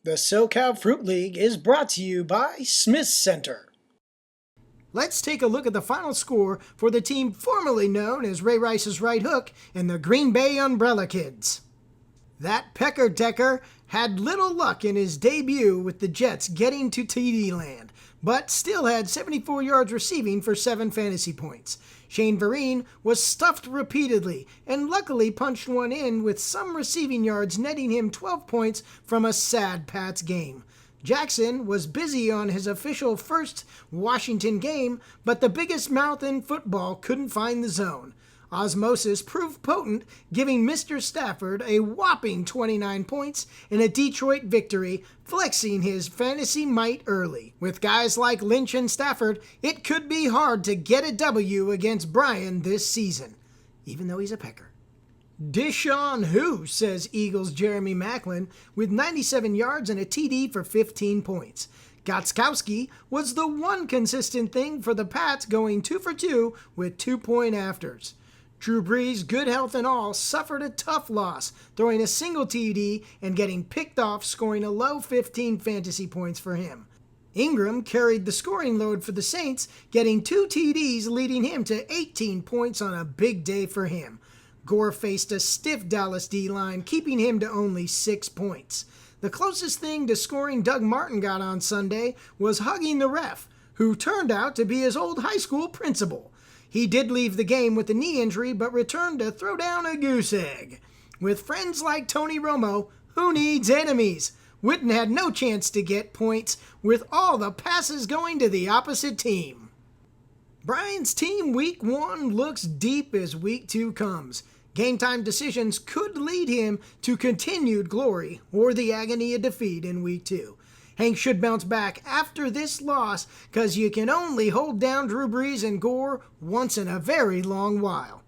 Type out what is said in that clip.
The SoCal Fruit League is brought to you by Smith Center. Let's take a look at the final score for the team formerly known as Ray Rice's Right Hook and the Green Bay Umbrella Kids. That Pecker Decker had little luck in his debut with the Jets getting to TD land, but still had 74 yards receiving for 7 fantasy points. Shane Vereen was stuffed repeatedly and luckily punched one in with some receiving yards, netting him 12 points from a sad Pats game. Jackson was busy on his official first Washington game, but the biggest mouth in football couldn't find the zone. Osmosis proved potent, giving Mr. Stafford a whopping 29 points in a Detroit victory, flexing his fantasy might early. With guys like Lynch and Stafford, it could be hard to get a W against Brian this season, even though he's a pecker. Deshaun who, says Eagles' Jeremy Maclin, with 97 yards and a TD for 15 points. Gostkowski was the one consistent thing for the Pats, going 2 for 2 with 2-point afters. Drew Brees, good health and all, suffered a tough loss, throwing a single TD and getting picked off, scoring a low 15 fantasy points for him. Ingram carried the scoring load for the Saints, getting 2 TDs, leading him to 18 points on a big day for him. Gore faced a stiff Dallas D-line, keeping him to only 6 points. The closest thing to scoring Doug Martin got on Sunday was hugging the ref, who turned out to be his old high school principal. He did leave the game with a knee injury, but returned to throw down a goose egg. With friends like Tony Romo, who needs enemies? Witten had no chance to get points, with all the passes going to the opposite team. Brian's team Week 1 looks deep as Week 2 comes. Game time decisions could lead him to continued glory or the agony of defeat in Week 2. Hank should bounce back after this loss, because you can only hold down Drew Brees and Gore once in a very long while.